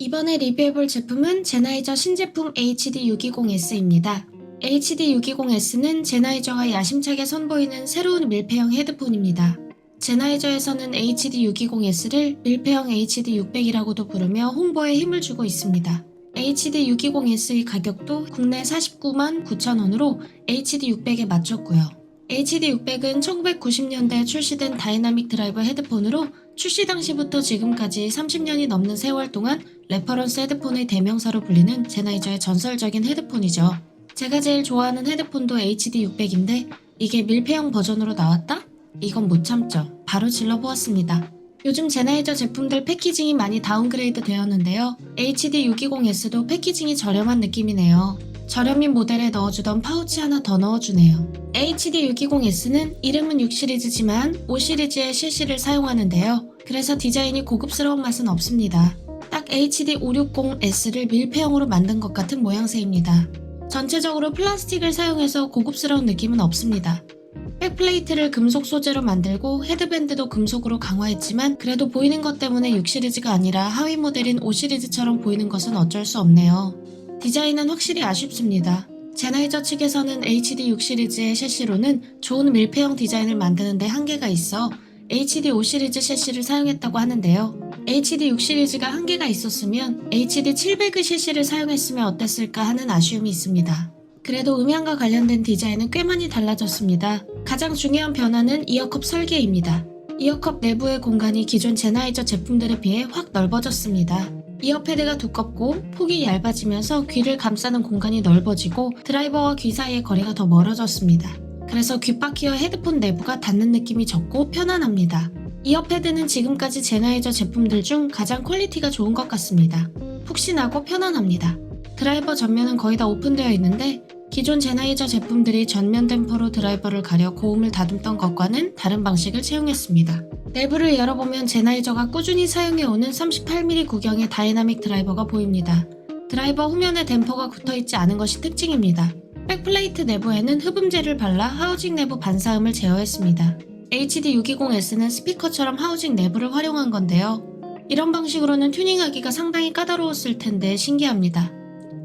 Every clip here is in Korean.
이번에 리뷰해볼 제품은 제나이저 신제품 HD620S입니다. HD620S는 제나이저가 야심차게 선보이는 새로운 밀폐형 헤드폰입니다. 제나이저에서는 HD620S를 밀폐형 HD600이라고도 부르며 홍보에 힘을 주고 있습니다. HD620S의 가격도 국내 49만 9천원으로 HD600에 맞췄고요. HD600은 1990년대에 출시된 다이나믹 드라이버 헤드폰으로 출시 당시부터 지금까지 30년이 넘는 세월 동안 레퍼런스 헤드폰의 대명사로 불리는 제나이저의 전설적인 헤드폰이죠. 제가 제일 좋아하는 헤드폰도 HD600인데 이게 밀폐형 버전으로 나왔다? 이건 못 참죠. 바로 질러보았습니다. 요즘 제나이저 제품들 패키징이 많이 다운그레이드 되었는데요. HD620S도 패키징이 저렴한 느낌이네요. 저렴인 모델에 넣어주던 파우치 하나 더 넣어주네요. HD620S는 이름은 6시리즈지만 5시리즈의 실시를 사용하는데요. 그래서 디자인이 고급스러운 맛은 없습니다. 딱 HD560S를 밀폐형으로 만든 것 같은 모양새입니다. 전체적으로 플라스틱을 사용해서 고급스러운 느낌은 없습니다. 백플레이트를 금속 소재로 만들고 헤드밴드도 금속으로 강화했지만 그래도 보이는 것 때문에 6시리즈가 아니라 하위 모델인 5시리즈처럼 보이는 것은 어쩔 수 없네요. 디자인은 확실히 아쉽습니다. 제나이저 측에서는 HD6 시리즈의 셰시로는 좋은 밀폐형 디자인을 만드는 데 한계가 있어 HD5 시리즈 셰시를 사용했다고 하는데요. HD6 시리즈가 한계가 있었으면 HD700의 셰시를 사용했으면 어땠을까 하는 아쉬움이 있습니다. 그래도 음향과 관련된 디자인은 꽤 많이 달라졌습니다. 가장 중요한 변화는 이어컵 설계입니다. 이어컵 내부의 공간이 기존 제나이저 제품들에 비해 확 넓어졌습니다. 이어패드가 두껍고 폭이 얇아지면서 귀를 감싸는 공간이 넓어지고 드라이버와 귀 사이의 거리가 더 멀어졌습니다. 그래서 귓바퀴와 헤드폰 내부가 닿는 느낌이 적고 편안합니다. 이어패드는 지금까지 제나이저 제품들 중 가장 퀄리티가 좋은 것 같습니다. 푹신하고 편안합니다. 드라이버 전면은 거의 다 오픈되어 있는데 기존 제나이저 제품들이 전면 댐퍼로 드라이버를 가려 고음을 다듬던 것과는 다른 방식을 채용했습니다. 내부를 열어보면 제나이저가 꾸준히 사용해오는 38mm 구경의 다이나믹 드라이버가 보입니다. 드라이버 후면에 댐퍼가 붙어있지 않은 것이 특징입니다. 백플레이트 내부에는 흡음재를 발라 하우징 내부 반사음을 제어했습니다. HD620S는 스피커처럼 하우징 내부를 활용한 건데요. 이런 방식으로는 튜닝하기가 상당히 까다로웠을 텐데 신기합니다.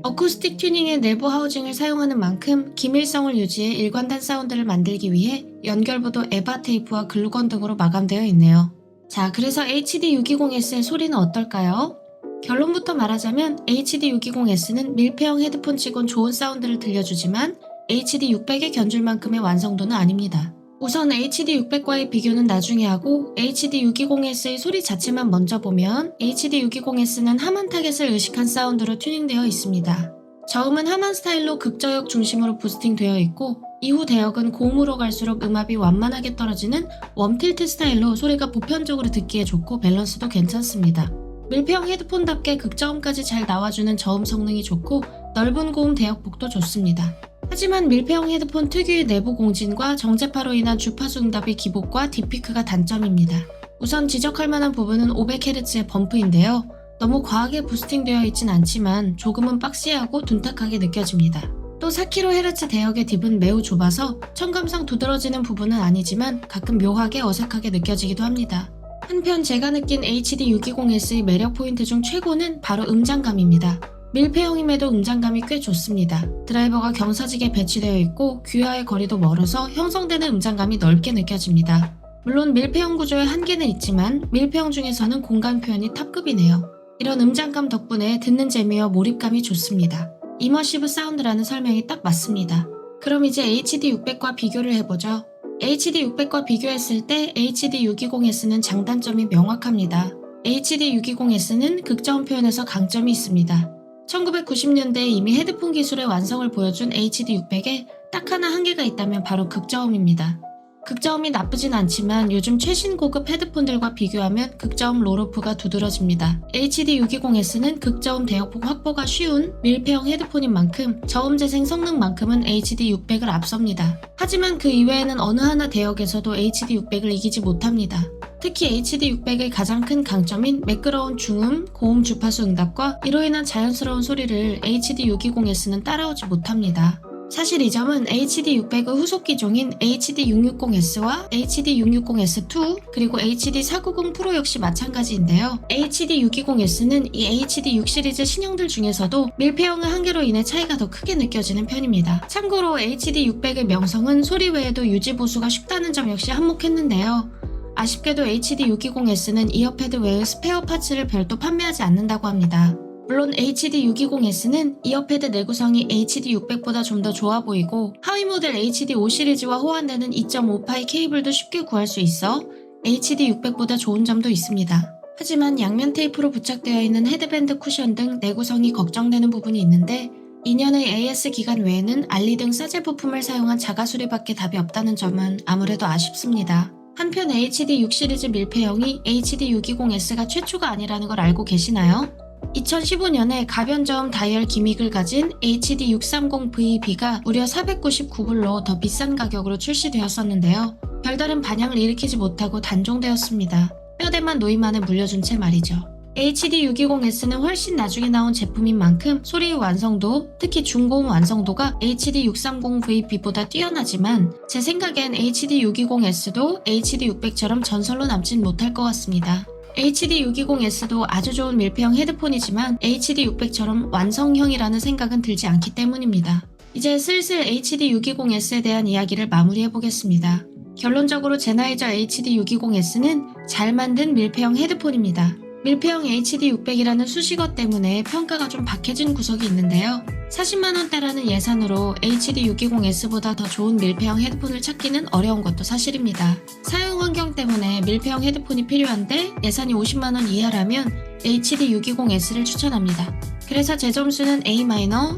어쿠스틱 튜닝의 내부 하우징을 사용하는 만큼 기밀성을 유지해 일관된 사운드를 만들기 위해 연결부도 에바 테이프와 글루건 등으로 마감되어 있네요. 자, 그래서 HD620S의 소리는 어떨까요? 결론부터 말하자면 HD620S는 밀폐형 헤드폰치곤 좋은 사운드를 들려주지만 HD600에 견줄 만큼의 완성도는 아닙니다. 우선 HD600과의 비교는 나중에 하고 HD620S의 소리 자체만 먼저 보면 HD620S는 하만 타겟을 의식한 사운드로 튜닝되어 있습니다. 저음은 하만 스타일로 극저역 중심으로 부스팅되어 있고 이후 대역은 고음으로 갈수록 음압이 완만하게 떨어지는 웜틸트 스타일로 소리가 보편적으로 듣기에 좋고 밸런스도 괜찮습니다. 밀폐형 헤드폰답게 극저음까지 잘 나와주는 저음 성능이 좋고 넓은 고음 대역폭도 좋습니다. 하지만 밀폐형 헤드폰 특유의 내부 공진과 정제파로 인한 주파수 응답의 기복과 딥피크가 단점입니다. 우선 지적할 만한 부분은 500Hz의 범프인데요. 너무 과하게 부스팅되어 있진 않지만 조금은 박시하고 둔탁하게 느껴집니다. 또 4kHz 대역의 딥은 매우 좁아서 청감상 두드러지는 부분은 아니지만 가끔 묘하게 어색하게 느껴지기도 합니다. 한편 제가 느낀 HD620S의 매력 포인트 중 최고는 바로 음장감입니다. 밀폐형임에도 음장감이 꽤 좋습니다. 드라이버가 경사지게 배치되어 있고 귀와의 거리도 멀어서 형성되는 음장감이 넓게 느껴집니다. 물론 밀폐형 구조의 한계는 있지만 밀폐형 중에서는 공간 표현이 탑급이네요. 이런 음장감 덕분에 듣는 재미와 몰입감이 좋습니다. 이머시브 사운드라는 설명이 딱 맞습니다. 그럼 이제 HD600과 비교를 해보죠. HD600과 비교했을 때 HD620S는 장단점이 명확합니다. HD620S는 극저음 표현에서 강점이 있습니다. 1990년대에 이미 헤드폰 기술의 완성을 보여준 HD600에 딱 하나 한계가 있다면 바로 극저음입니다. 극저음이 나쁘진 않지만 요즘 최신 고급 헤드폰들과 비교하면 극저음 롤오프가 두드러집니다. HD620S는 극저음 대역폭 확보가 쉬운 밀폐형 헤드폰인 만큼 저음 재생 성능만큼은 HD600을 앞섭니다. 하지만 그 이외에는 어느 하나 대역에서도 HD600을 이기지 못합니다. 특히 HD600의 가장 큰 강점인 매끄러운 중음, 고음 주파수 응답과 이로 인한 자연스러운 소리를 HD620S는 따라오지 못합니다. 사실 이 점은 HD600의 후속 기종인 HD660S와 HD660S2 그리고 HD490 프로 역시 마찬가지인데요. HD620S는 이 HD6 시리즈 신형들 중에서도 밀폐형의 한계로 인해 차이가 더 크게 느껴지는 편입니다. 참고로 HD600의 명성은 소리 외에도 유지 보수가 쉽다는 점 역시 한몫했는데요. 아쉽게도 HD620S는 이어패드 외의 스페어 파츠를 별도 판매하지 않는다고 합니다. 물론 HD620S는 이어패드 내구성이 HD600보다 좀 더 좋아 보이고 하위 모델 HD5 시리즈와 호환되는 2.5파이 케이블도 쉽게 구할 수 있어 HD600보다 좋은 점도 있습니다. 하지만 양면 테이프로 부착되어 있는 헤드밴드 쿠션 등 내구성이 걱정되는 부분이 있는데 2년의 AS 기간 외에는 알리 등 싸제 부품을 사용한 자가 수리밖에 답이 없다는 점은 아무래도 아쉽습니다. 한편 HD6 시리즈 밀폐형이 HD620S가 최초가 아니라는 걸 알고 계시나요? 2015년에 가변저음 다이얼 기믹을 가진 HD630VB가 무려 499불로 더 비싼 가격으로 출시되었었는데요. 별다른 반향을 일으키지 못하고 단종되었습니다. 뼈대만 노이만에 물려준 채 말이죠. HD620S는 훨씬 나중에 나온 제품인 만큼 소리의 완성도, 특히 중고음 완성도가 HD630VB보다 뛰어나지만 제 생각엔 HD620S도 HD600처럼 전설로 남진 못할 것 같습니다. HD620S도 아주 좋은 밀폐형 헤드폰이지만 HD600처럼 완성형이라는 생각은 들지 않기 때문입니다. 이제 슬슬 HD620S에 대한 이야기를 마무리해보겠습니다. 결론적으로 제나이저 HD620S는 잘 만든 밀폐형 헤드폰입니다. 밀폐형 HD600이라는 수식어 때문에 평가가 좀 박해진 구석이 있는데요. 40만원대라는 예산으로 HD620S보다 더 좋은 밀폐형 헤드폰을 찾기는 어려운 것도 사실입니다. 사용 환경 때문에 밀폐형 헤드폰이 필요한데 예산이 50만원 이하라면 HD620S를 추천합니다. 그래서 제 점수는 A-,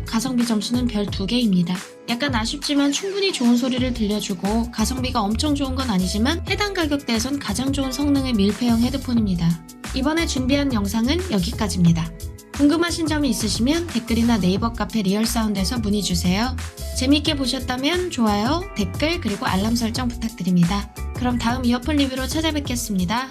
가성비 점수는 별 2개입니다. 약간 아쉽지만 충분히 좋은 소리를 들려주고 가성비가 엄청 좋은 건 아니지만 해당 가격대에선 가장 좋은 성능의 밀폐형 헤드폰입니다. 이번에 준비한 영상은 여기까지입니다. 궁금하신 점이 있으시면 댓글이나 네이버 카페 리얼사운드에서 문의주세요. 재밌게 보셨다면 좋아요, 댓글, 그리고 알람 설정 부탁드립니다. 그럼 다음 이어폰 리뷰로 찾아뵙겠습니다.